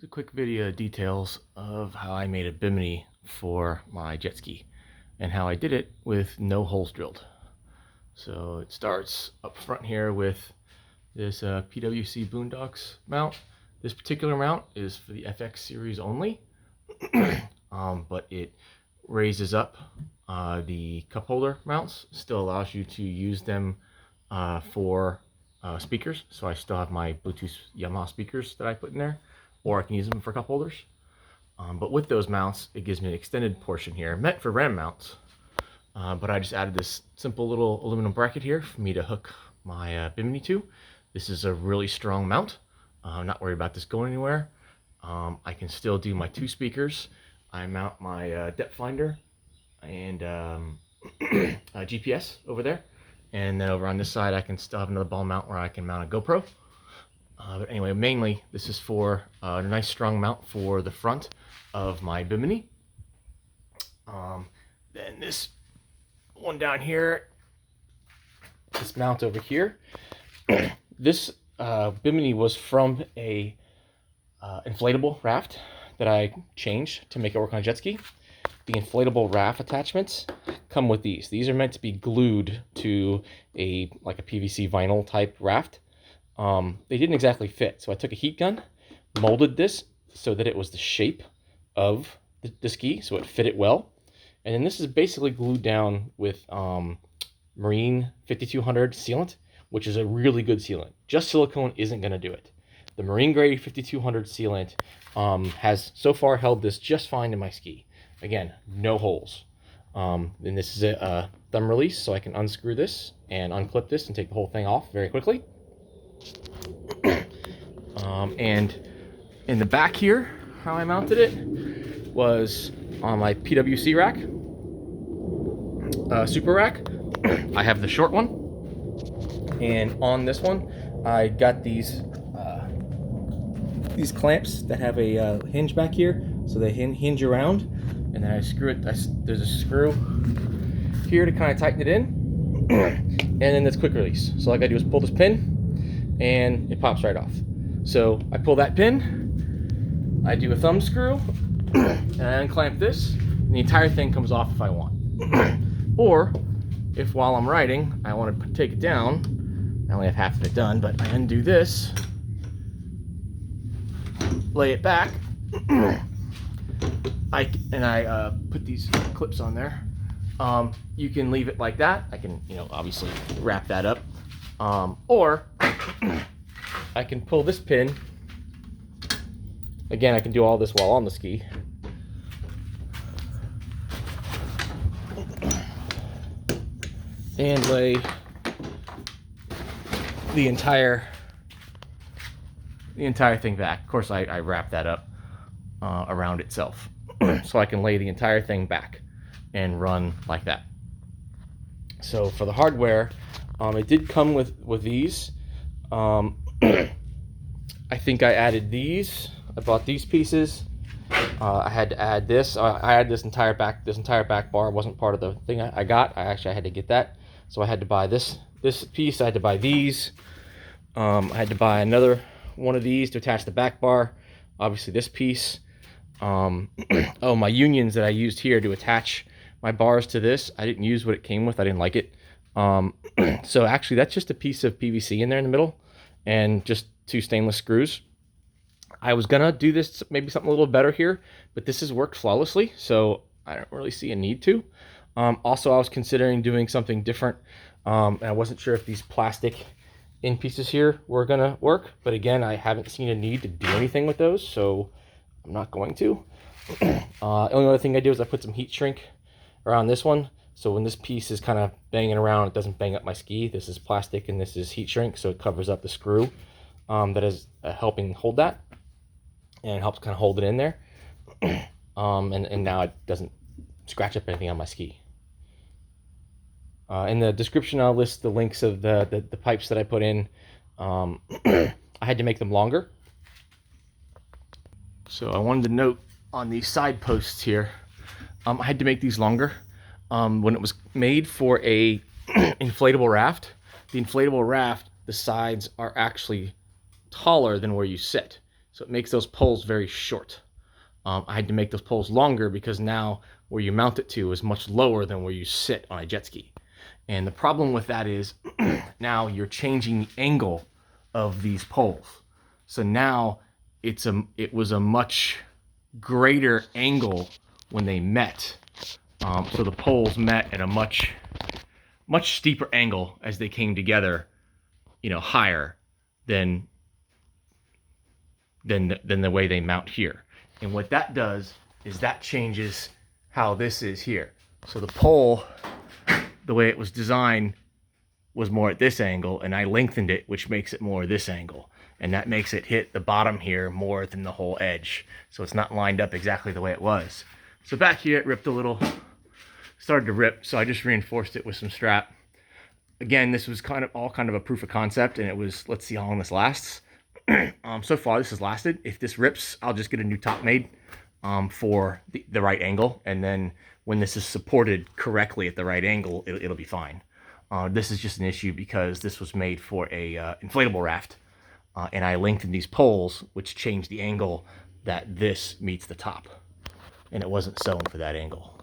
A quick video details of how I made a bimini for my jet ski and how I did it with no holes drilled. So it starts up front here with this PWC Boondocks mount. This particular mount is for the FX series only, but it raises up the cup holder mounts, still allows you to use them for speakers. So I still have my Bluetooth Yamaha speakers that I put in there, or I can use them for cup holders. But with those mounts, it gives me an extended portion here, meant for RAM mounts. But I just added this simple little aluminum bracket here for me to hook my bimini to. This is a really strong mount. I'm not worried about this going anywhere. I can still do my 2 speakers. I mount my depth finder and GPS over there. And then over on this side, I can still have another ball mount where I can mount a GoPro. But anyway, mainly this is for a nice strong mount for the front of my bimini. Then this one down here, this mount over here. This bimini was from a inflatable raft that I changed to make it work on a jet ski. The inflatable raft attachments come with these. These are meant to be glued to like a PVC vinyl type raft. They didn't exactly fit, so I took a heat gun, molded this so that it was the shape of the ski, so it fit it well. And then this is basically glued down with Marine 5200 sealant, which is a really good sealant. Just silicone isn't going to do it. The Marine grade 5200 sealant has so far held this just fine in my ski. Again, no holes. And this is a thumb release, so I can unscrew this and unclip this and take the whole thing off very quickly. And in the back here, how I mounted it was on my PWC rack, super rack. I have the short one, and on this one I got these clamps that have a hinge back here, so they hinge around, and then I screw it. There's a screw here to kind of tighten it in, and then this quick release. So all I gotta do is pull this pin and it pops right off. So I pull that pin, I do a thumb screw, and I unclamp this, and the entire thing comes off if I want. Or if while I'm riding I want to take it down, I only have half of it done, but I undo this, lay it back, I put these clips on there. You can leave it like that. I can, obviously wrap that up, or I can pull this pin. Again, I can do all this while on the ski. And lay the entire thing back. Of course, I wrap that up around itself, so I can lay the entire thing back and run like that. So for the hardware, it did come with these. I think I added these. I bought these pieces. I had to add this. I had this entire back bar wasn't part of the thing I got. I actually had to get that. So I had to buy this piece. I had to buy these. I had to buy another one of these to attach the back bar. Obviously this piece. Oh, my unions that I used here to attach my bars to this, I didn't use what it came with. I didn't like it. So actually that's just a piece of PVC in there in the middle and just 2 stainless screws. I was gonna do this, maybe something a little better here, but this has worked flawlessly, so I don't really see a need to. Also, I was considering doing something different, and I wasn't sure if these plastic in pieces here were gonna work, but again, I haven't seen a need to do anything with those, so I'm not going to. The only other thing I do is I put some heat shrink around this one, so when this piece is kind of banging around, it doesn't bang up my ski. This is plastic and this is heat shrink, so it covers up the screw that is helping hold that, and it helps kind of hold it in there. And now it doesn't scratch up anything on my ski. In the description, I'll list the links of the pipes that I put in. I had to make them longer. So I wanted to note on these side posts here, I had to make these longer. When it was made for a inflatable raft, the inflatable raft, the sides are actually taller than where you sit. So it makes those poles very short. I had to make those poles longer because now where you mount it to is much lower than where you sit on a jet ski. And the problem with that is now you're changing the angle of these poles. So now it was a much greater angle when they met. So the poles met at a much steeper angle as they came together, higher than the way they mount here. And what that does is that changes how this is here. So the pole, the way it was designed, was more at this angle, and I lengthened it, which makes it more this angle. And that makes it hit the bottom here more than the whole edge. So it's not lined up exactly the way it was. So back here, it ripped a little, started to rip, so I just reinforced it with some strap. Again, this was kind of a proof of concept, and it was, let's see how long this lasts. So far, this has lasted. If this rips, I'll just get a new top made for the right angle, and then when this is supported correctly at the right angle, it'll be fine. This is just an issue because this was made for a inflatable raft, and I lengthened these poles, which changed the angle that this meets the top, and it wasn't sewn for that angle.